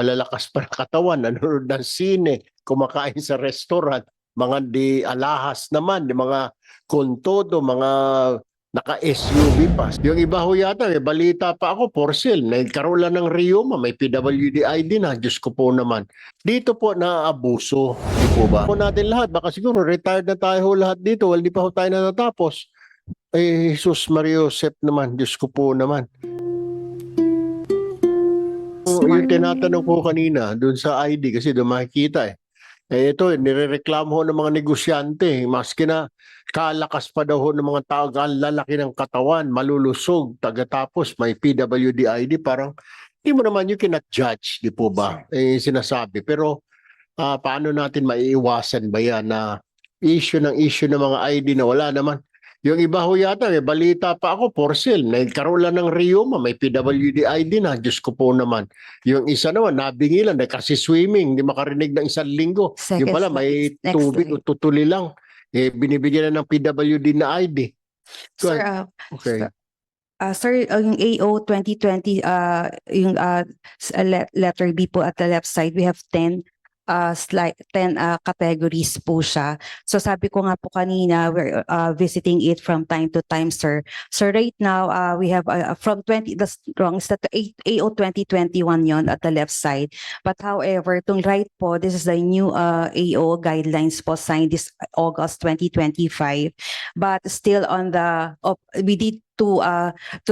malalakas pa ng katawan, nanonood ng sine, kumakain sa restaurant, mga di alahas naman, di mga kontodo, mga naka-SUV pa. Yung iba ho yata, may balita pa ako, for sale, nagkaroon lang ng Rioma, may PWD ID na, Diyos ko po naman. Dito po naaabuso, di po ba? Po natin lahat, baka siguro retired na tayo ho lahat dito, well, di pa ho tayo natatapos. Eh, Jesus Mario Josep naman, Diyos ko po naman. Yung tinatanong ko kanina, dun sa ID, kasi doon makikita eh. Eh ito, nirereklamo ho ng mga negosyante, maski na kalakas pa daw ho ng mga tao, ang lalaki ng katawan, malulusog, tagatapos may PWD ID, parang hindi mo naman you cannot judge, di po ba? Eh sinasabi. Pero paano natin maiiwasan ba yan na issue ng mga ID na wala naman? Yung iba ho yata, may balita pa ako, for sale, nagkaroon lang ng Rioma, may PWD ID na, Diyos ko po naman. Yung isa naman, nabingilan, kasi swimming, di makarinig ng isang linggo. Yung Second pala, may slide. Next tubig o slide. tutuli lang. Eh, binibigyan na ng PWD na ID. Go Sir, ahead. Okay. Sir, yung AO 2020, yung letter B po at the left side, we have 10 categories po siya. So sabi ko nga po kanina, we're visiting it from time to time, sir. So right now, we have from 20, that's wrong, is that AO 2021 yon at the left side. But however, itong right po, this is the new AO guidelines po signed this August 2025. But still on the, we need to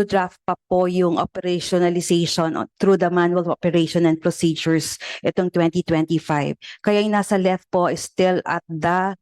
draft pa po yung operationalization through the manual operation and procedures itong 2025. Kaya yung nasa left po is still at the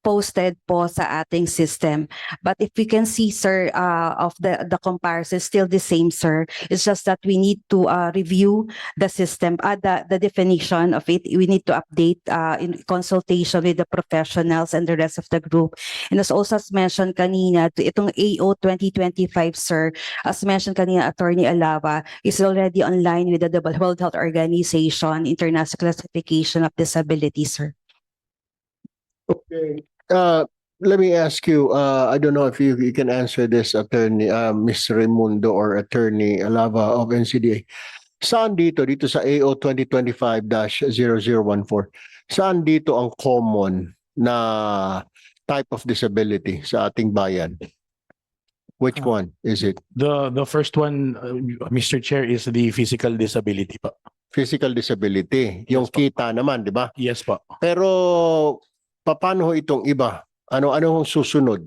posted po sa ating system. But if we can see, sir, of the comparison, still the same, sir. It's just that we need to review the system, the definition of it. We need to update in consultation with the professionals and the rest of the group. And as also as mentioned kanina, itong AO 2025, sir, as mentioned kanina, Attorney Alava, is already online with the World Health Organization International Classification of Disability, sir. Okay. Let me ask you, I don't know if you can answer this, Attorney Ms. Raimundo or Attorney Alava of NCDA. Saan dito sa AO 2025-0014, saan dito ang common na type of disability sa ating bayan? Which one is it? The first one, Mr. Chair, is the physical disability pa. Physical disability. Yung Yes, po. kita naman, di ba? Yes po. Pero paano ho itong iba? Ano hong susunod?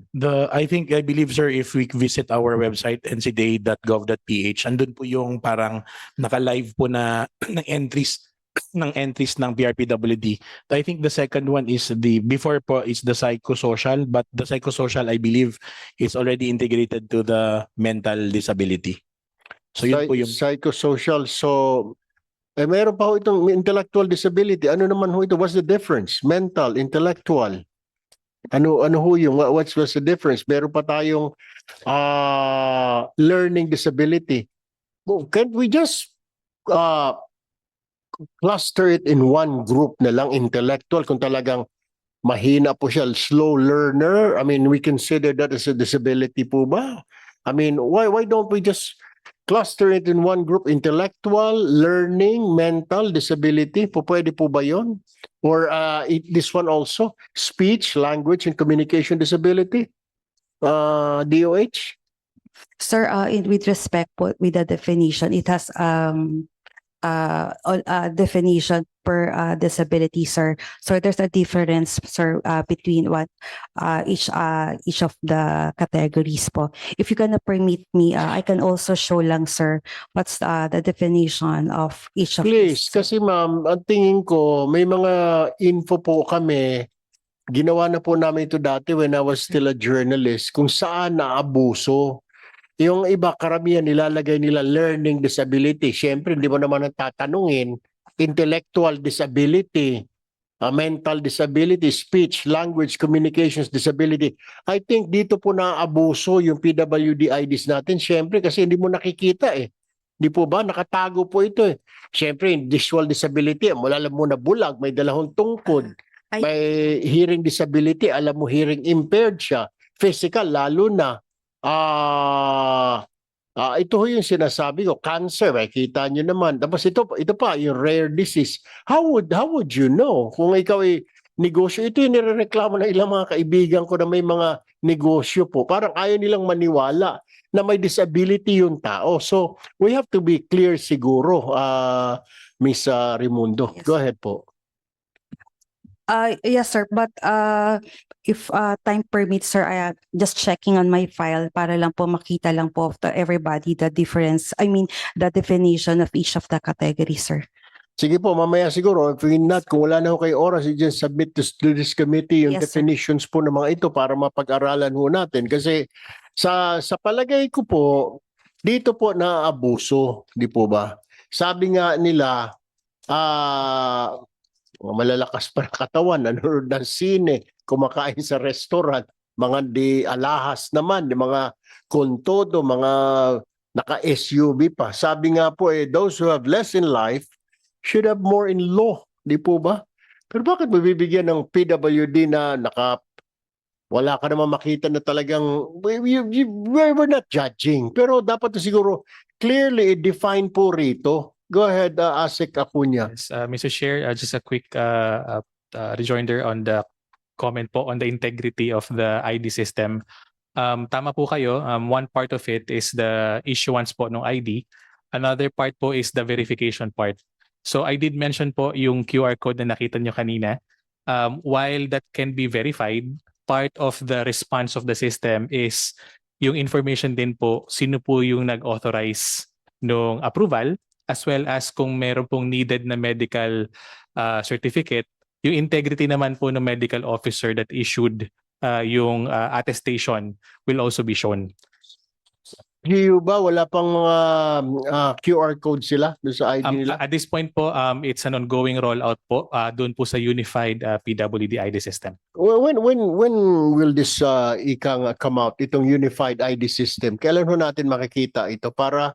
I believe, sir, if we visit our website, ncda.gov.ph, andun po yung parang naka-live po na ng entries ng PRPWD. I think the second one is before po is the psychosocial, but the psychosocial, I believe, is already integrated to the mental disability. So yun po yung Psychosocial. So, meron pa ho itong intellectual disability. Ano naman ho ito? What's the difference? Mental, intellectual. Ano ho yung, what's the difference? Meron pa tayong learning disability. Well, can't we just cluster it in one group na lang, intellectual, kung talagang mahina po siya, slow learner? I mean, we consider that as a disability po ba? I mean, why don't we just cluster it in one group, intellectual, learning, mental, disability? Pwede po ba yun? Or this one also, speech, language, and communication disability? DOH? Sir, with respect po with the definition, it has definition per disability, sir. So there's a difference, sir, between what each of the categories po. If you gonna permit me, I can also show lang, sir, what's the definition of each of Please, these. kasi ma'am, ang tingin ko, may mga info po kami, ginawa na po namin ito dati when I was still a journalist, kung saan naabuso. Yung iba, karamihan nilalagay nila learning disability. Siyempre, hindi mo naman tatanungin, intellectual disability, mental disability, speech, language, communications disability. I think dito po naabuso yung PWD IDs natin. Siyempre, kasi hindi mo nakikita eh. Di po ba? Nakatago po ito eh. Siyempre, visual disability, alam mo na bulag, may dalahong tungkod. May hearing disability, alam mo hearing impaired siya. Physical, lalo na Ito ho yung sinasabi ko, cancer, kita nyo naman. Tapos ito pa, yung rare disease. How would you know kung ikaw ay negosyo? Ito yung nirereklamo ng ilang mga kaibigan ko na may mga negosyo po. Parang ayaw nilang maniwala na may disability yung tao. So, we have to be clear siguro, Miss Raimundo. Yes. Go ahead po. Yes, sir. But if time permits, sir, I just checking on my file para lang po makita lang po to everybody the difference. I mean, the definition of each of the categories, sir. Sige po, mamaya siguro, if not, kung wala na ho kayo oras, you just submit to this committee yung Yes, sir. definitions po ng mga ito para mapag-aralan ho natin. Kasi sa palagay ko po, dito po na-abuso, di po ba? Sabi nga nila, malalakas pa ng katawan, nanonood ng sine, kumakain sa restaurant, mga di alahas naman, di mga kontodo, mga naka-SUV pa. Sabi nga po those who have less in life should have more in law, di po ba? Pero bakit mabibigyan ng PWD na wala ka naman makita na talagang, we're not judging, pero dapat na siguro clearly define po rito. Go ahead, Asik Acuña. Yes, Mr. Chair, just a quick rejoinder on the comment po on the integrity of the ID system. Tama po kayo. One part of it is the issuance po ng ID. Another part po is the verification part. So I did mention po yung QR code na nakita nyo kanina. While that can be verified, part of the response of the system is yung information din po, sino po yung nag-authorize ng approval, as well as kung meron pong needed na medical certificate, yung integrity naman po ng medical officer that issued yung attestation will also be shown. GU ba, wala pang mga QR code sila doon sa ID nila? At this point po, it's an ongoing rollout po doon po sa unified PWD ID system. When will this come out, itong unified ID system? Kailan ho natin makikita ito? Para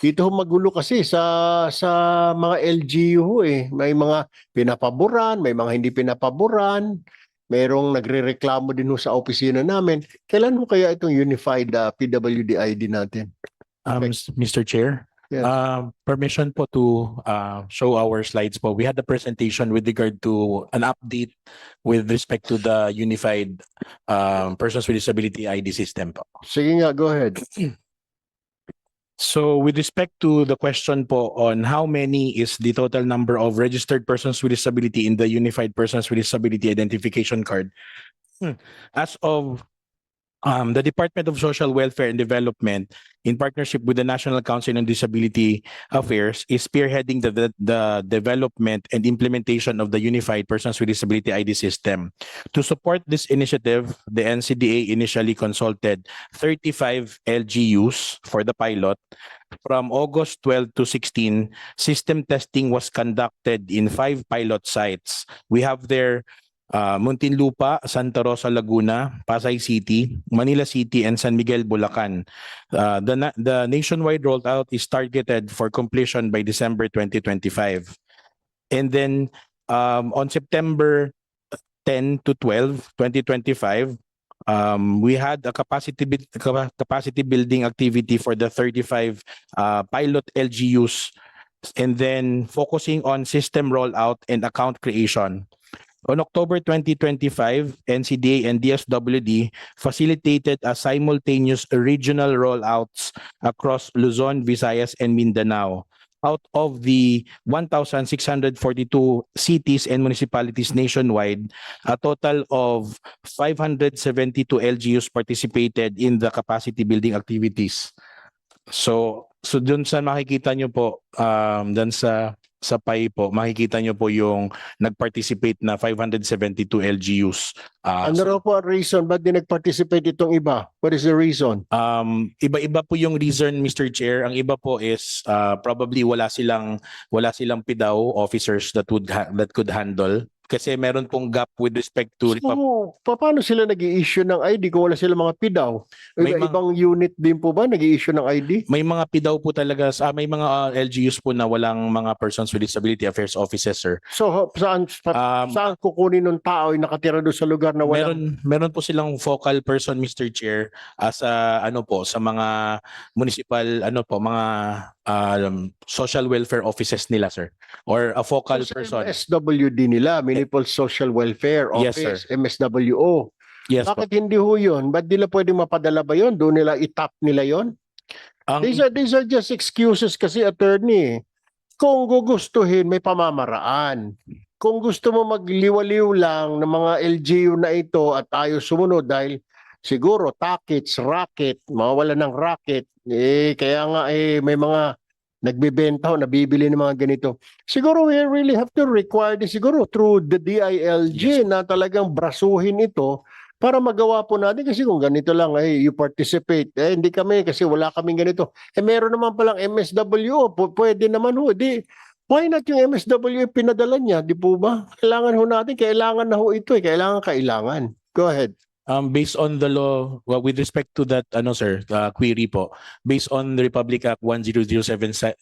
dito ho magulo kasi sa mga LGU ho may mga pinapaboran, may mga hindi pinapaboran. Merong nagrereklamo din ho sa opisina namin. Kailan ho kaya itong unified PWD ID natin? Mr. Chair, Yes. permission po to show our slides po. We had the presentation with regard to an update with respect to the unified persons with disability ID system po. Sige nga, go ahead. So with respect to the question po on how many is the total number of registered persons with disability in the Unified Persons with Disability Identification Card, as of the Department of Social Welfare and Development, in partnership with the National Council on Disability Affairs, is spearheading the development and implementation of the Unified Persons with Disability ID system. To support this initiative, the NCDA initially consulted 35 LGUs for the pilot. From August 12 to 16, system testing was conducted in 5 pilot sites. We have there Muntinlupa, Santa Rosa, Laguna, Pasay City, Manila City, and San Miguel, Bulacan. The nationwide rollout is targeted for completion by December 2025. And then on September 10 to 12, 2025, we had a capacity building activity for the 35 pilot LGUs, and then focusing on system rollout and account creation. On October 2025, NCDA and DSWD facilitated a simultaneous regional rollouts across Luzon, Visayas, and Mindanao. Out of the 1,642 cities and municipalities nationwide, a total of 572 LGUs participated in the capacity building activities. So dun sa makikita nyo po, dun sa PAI po, makikita nyo po yung nag-participate na 572 LGUs. Ano raw po ang reason ba't di nag-participate itong iba? What is the reason? Iba-iba po yung reason, Mr. Chair. Ang iba po is probably wala silang PIDAW officers that could handle. kasi meron pong gap with respect to So, paano sila nag-i-issue ng ID kung wala sila mga PIDAW? May mga- Ibang unit din po ba nag-i-issue ng ID? may mga PIDAW po talaga, may mga LGUs po na walang mga persons with disability affairs offices, sir. So, saan kukunin ng tao yung nakatira doon sa lugar na walang... Meron po silang focal person, Mr. Chair, sa ano po, sa mga municipal mga social welfare offices nila, sir, or a focal Sa person. MSWD nila, Municipal Social Welfare Yes, Office, MSWO. Yes po. Bakit hindi ho yun? Ba't nila pwedeng mapadala ba yun? Doon nila itap nila yun? Ang These are just excuses kasi, attorney. Kung gugustuhin, may pamamaraan. Kung gusto mo magliwaliw lang ng mga LGU na ito at ayaw sumunod dahil siguro takits, racket, mawala ng racket, kaya nga may mga nagbebenta o nabibili ng mga ganito. Siguro we really have to require this siguro through the DILG na talagang brasuhin ito para magawa po natin kasi kung ganito lang you participate hindi kami kasi wala kaming ganito meron naman palang MSWO pwede naman ho why not yung MSWO pinadala niya di po ba kailangan ho natin kailangan na ho ito kailangan go ahead. Based on the law, well, with respect to that, sir, query po, based on the Republic Act 10070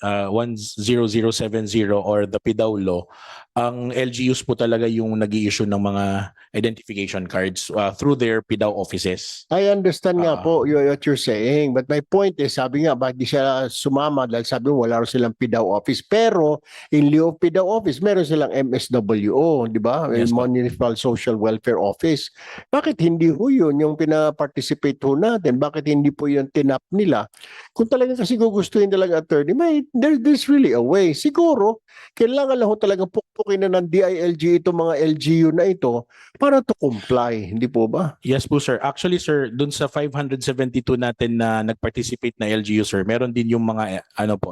or the PIDAW law, ang LGUs po talaga yung nag-i-issue ng mga identification cards through their PIDAW offices. I understand nga Ah. po what you're saying but my point is sabi nga bakit di siya sumama dahil sabi mo wala rin silang PIDAW office pero in lieu of PIDAW office meron silang MSWO di ba? Yes po. Municipal Social Welfare Office. Bakit hindi ho yun yung pina-participate ho natin? Bakit hindi po yun tinap nila? Kung talaga kasi gugustuhin talaga attorney, there's really a way. Siguro, kailangan lang ho talagang pukpukin na ng DILG itong mga LGU na ito para to comply. Hindi po ba? Yes po, sir. Actually, sir, dun sa 572 natin na nag-participate na LGU, sir, meron din yung mga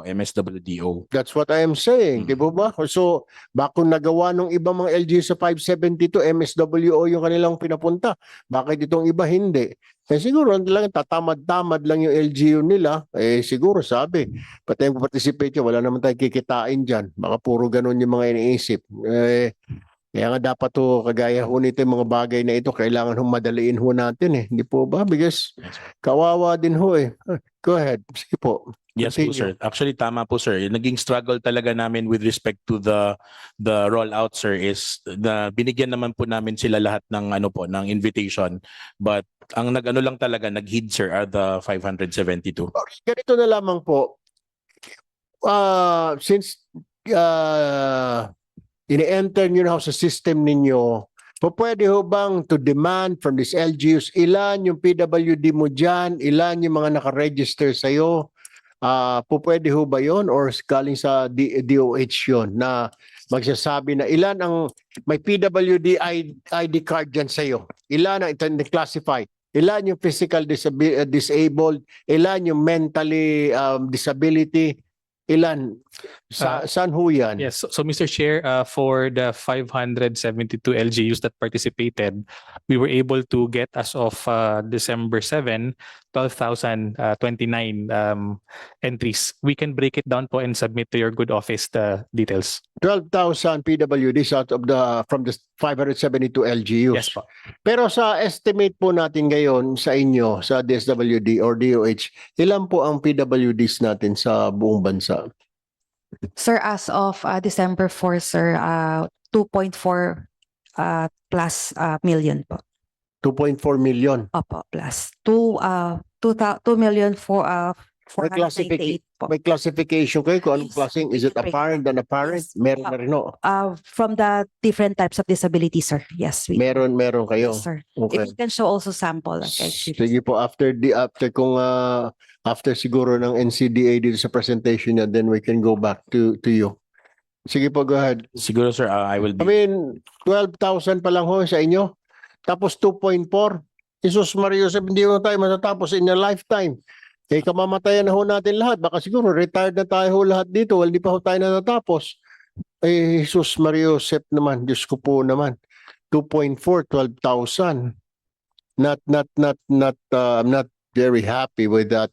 MSWDO. That's what I am saying. Di po ba? So, baka nagawa ng ibang mga LGU sa 572, MSWO yung kanilang pinapunta. Bakit itong iba hindi? Siguro lang tatamad-tamad lang yung LGU nila. Siguro sabi, pati yung participate yun, wala naman tayong kikitain dyan. Baka puro ganun yung mga iniisip. Kaya nga dapat to kagaya ho nito yung mga bagay na ito, kailangan ho madaliin ho natin Hindi po ba? Because kawawa din ho Go ahead. Sige po. Yes po, Continue. sir. Actually, tama po, sir. Yung naging struggle talaga namin with respect to the rollout, sir, is na binigyan naman po namin sila lahat ng ng invitation. But ang lang talaga, nag-heed, sir, are the 572. Ganito na lamang po. Since ini-enter nyo na ho sa system ninyo, pwede ho bang to demand from these LGUs, ilan yung PWD mo dyan, ilan yung mga nakaregister sa'yo, pwede ho ba yun or galing sa DOH yun na magsasabi na ilan ang may PWD ID card dyan sa'yo, ilan ang ito classify, ilan yung physical disabled, ilan yung mentally disability, ilan? Saan ho yan? Yes. So Mr. Chair, for the 572 LGUs that participated, we were able to get as of December 7, 12,029 entries. We can break it down po and submit to your good office the details. 12,000 PWDs from the 572 LGUs. Yes po. Pero sa estimate po natin ngayon sa inyo, sa DSWD or DOH, ilan po ang PWDs natin sa buong bansa? Sir, as of December 4, sir, 2.4 plus million po. 2.4 million. Opo, plus 2 million for May 498 po. May classification kayo kung anong Yes. klaseng, is it apparent, non-apparent? Yes. Meron na rin ho. From the different types of disability, sir. Yes, we Meron kayo. yes, sir. Okay. If you can show also sample. Like I give. Sige po, after siguro ng NCDA dito sa presentation niya, then we can go back to you. Sige po, go ahead. Siguro, sir, I will I be... mean, 12,000 pa lang ho sa inyo. Tapos 2.4. Jesus Maria Joseph, hindi mo tayo matatapos in a lifetime. Kamamatayan na ho natin lahat. Baka siguro retired na tayo ho lahat dito. Hindi pa ho tayo natatapos. Jesus Maria Joseph naman. Diyos ko po naman. 2.4, 12,000. I'm not very happy with that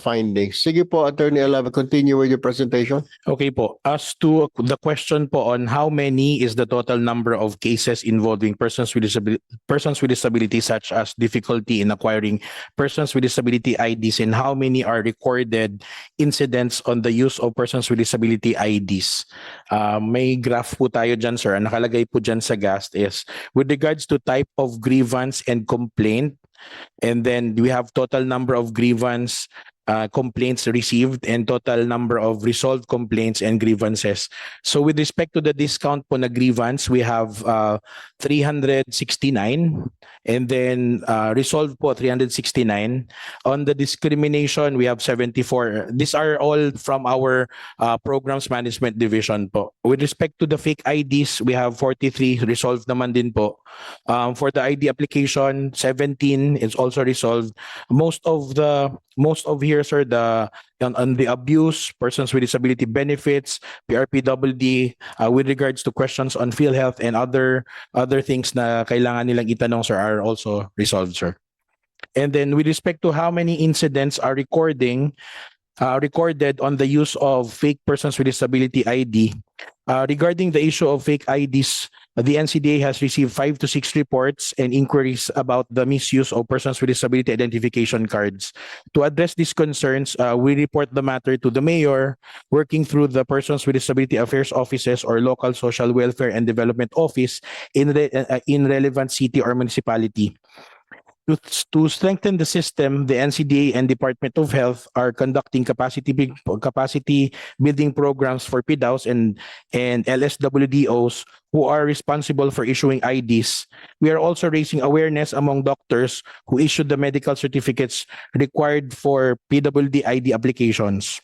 findings. Sige po, Attorney Alava, continue with your presentation. Okay po. As to the question po on how many is the total number of cases involving persons with disability such as difficulty in acquiring persons with disability IDs, and how many are recorded incidents on the use of persons with disability IDs. May graph po tayo dyan, sir. Ang nakalagay po dyan sa GAST is with regards to type of grievance and complaint, and then we have total number of grievance complaints received and total number of resolved complaints and grievances. So with respect to the discount po na grievance, we have 369, and then resolved po 369. On the discrimination, we have 74. These are all from our programs management division po. With respect to the fake IDs, we have 43 resolved naman din po. For the ID application, 17 is also resolved. Most of here, sir, on the abuse, persons with disability benefits, PRPWD, with regards to questions on PhilHealth and other things na kailangan nilang itanong, sir, are also resolved, sir. And then with respect to how many incidents are recorded on the use of fake persons with disability ID, regarding the issue of fake IDs, the NCDA has received 5 to 6 reports and inquiries about the misuse of persons with disability identification cards. To address these concerns, we report the matter to the mayor, working through the Persons with Disability Affairs offices or local social welfare and development office in relevant city or municipality. To strengthen the system, the NCDA and Department of Health are conducting capacity building programs for PDAOs and LSWDOs who are responsible for issuing IDs. We are also raising awareness among doctors who issue the medical certificates required for PWD ID applications.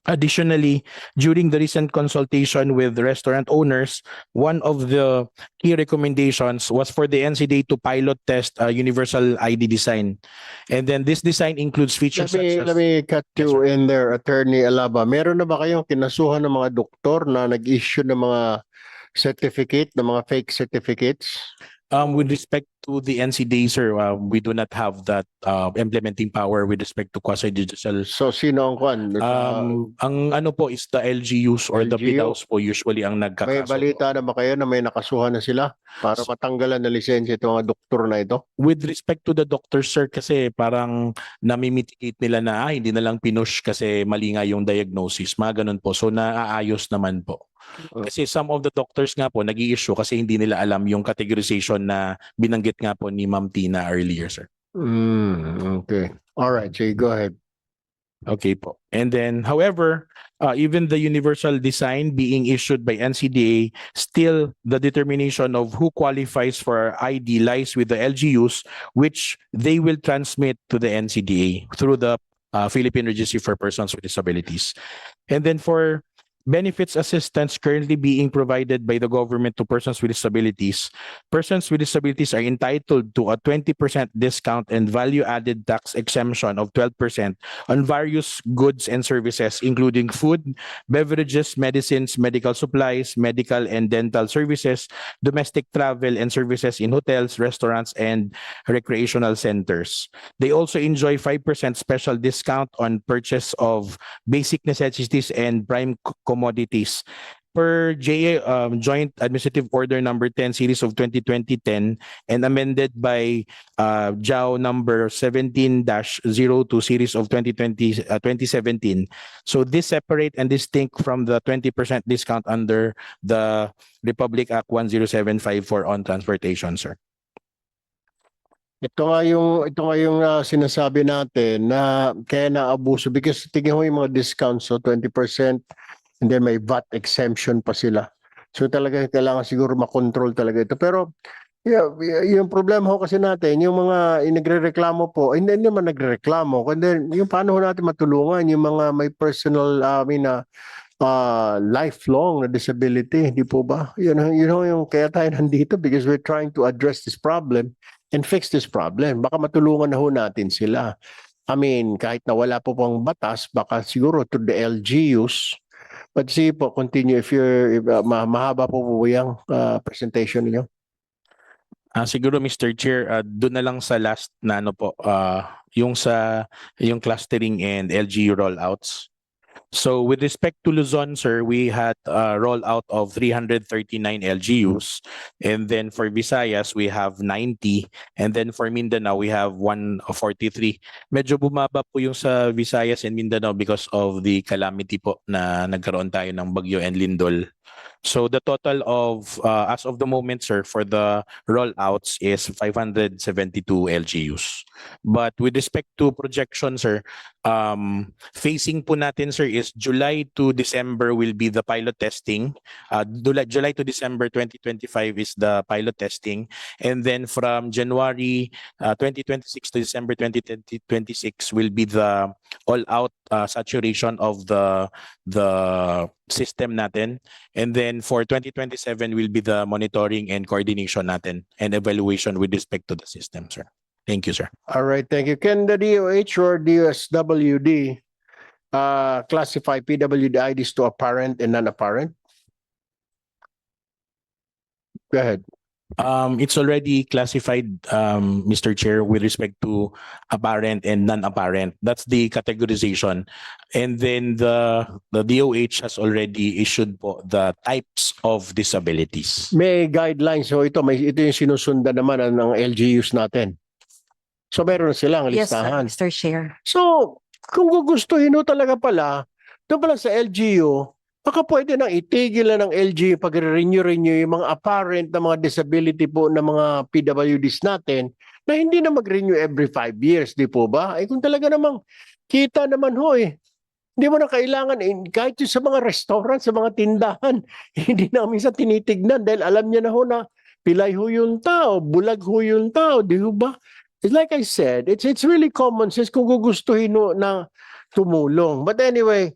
Additionally, during the recent consultation with restaurant owners, one of the key recommendations was for the NCDA to pilot test a universal ID design. And then this design includes features Let me cut you in there, Attorney Alaba. Meron na ba kayong kinasuhan ng mga doktor na nag-issue ng mga certificate, ng mga fake certificates? With respect to the NCDA, sir, we do not have that implementing power with respect to quasi-judicial. So sino ang kwan? Ang ano po is the LGUs or the LGU. PDAOs po usually ang May nagkakaso. balita na ba kayo na may nakasuhan na sila para matanggalan na lisensya itong mga doktor na ito? With respect to the doctors, sir, kasi parang namimitigate nila na hindi na lang pinush kasi mali nga yung diagnosis. Mga ganun po. So naaayos naman po. Kasi some of the doctors nga po nag-i-issue kasi hindi nila alam yung categorization na binanggit nga po ni Ma'am Tina earlier, sir. Okay. All right, Jay, go ahead. Okay po. And then, however, even the universal design being issued by NCDA, still the determination of who qualifies for ID lies with the LGUs, which they will transmit to the NCDA through the Philippine Registry for Persons with Disabilities. And then for benefits assistance currently being provided by the government to persons with disabilities, persons with disabilities are entitled to a 20% discount and value-added tax exemption of 12% on various goods and services, including food, beverages, medicines, medical supplies, medical and dental services, domestic travel and services in hotels, restaurants, and recreational centers. They also enjoy 5% special discount on purchase of basic necessities and prime commodities. Per JA Joint Administrative Order number 10 series of 2020-10 and amended by JAO number 17-02 series of 2017. So this separate and distinct from the 20% discount under the Republic Act 10754 on transportation, sir. Ito nga yung sinasabi natin na kaya naabuso because tingnan mo yung mga discounts, so 20% and then may VAT exemption pa sila. So talaga kailangan siguro makontrol talaga ito. Pero yung problema ho kasi natin, yung mga nagrereklamo po, hindi naman nagrereklamo, kundi yung paano ho natin matulungan yung mga may personal lifelong na disability, hindi po ba? Yun yung kaya tayo nandito because we're trying to address this problem and fix this problem. Baka matulungan na ho natin sila. I mean, kahit na wala po pang batas, baka siguro to the LGUs. But sige po, continue if mahaba po yung presentation niyo. Siguro Mr. Chair, doon na lang sa last na ano po, yung clustering and LGU rollouts. So with respect to Luzon, sir, we had a rollout of 339 LGUs. And then for Visayas, we have 90. And then for Mindanao, we have 143. Medyo bumaba po yung sa Visayas and Mindanao because of the calamity po na nagkaroon tayo ng Bagyo and Lindol. So the total of, as of the moment, sir, for the rollouts is 572 LGUs. But with respect to projection, sir, phasing po natin, sir, is July to December will be the pilot testing. July to December 2025 is the pilot testing. And then from January 2026 to December 2026 will be the all-out saturation of the system natin. And then for 2027 will be the monitoring and coordination natin and evaluation with respect to the system, sir. Thank you, sir. All right, thank you. Can the DOH or DSWD classify PWD IDs to apparent and non-apparent? Go ahead. It's already classified, Mr. Chair, with respect to apparent and non-apparent. That's the categorization. And then the DOH has already issued po the types of disabilities. May guidelines. So ito yung sinusundan naman ng LGUs natin. So meron silang Yes, listahan. Mr. Chair. So, kung gugustuhin mo talaga pala, doon pala sa LGU, baka pwede nang itigil na ng LGU pag-renew yung mga apparent na mga disability po ng mga PWDs natin na hindi na mag-renew every 5 years, di po ba? Ay kung talaga namang kita naman ho eh. Hindi mo na kailangan, kahit yung sa mga restaurant, sa mga tindahan, hindi na minsan tinitignan dahil alam niya na ho na pilay ho yung tao, bulag ho yung tao, di ho ba? It's like I said, it's really common sense kung gugustuhin mo na tumulong. But anyway,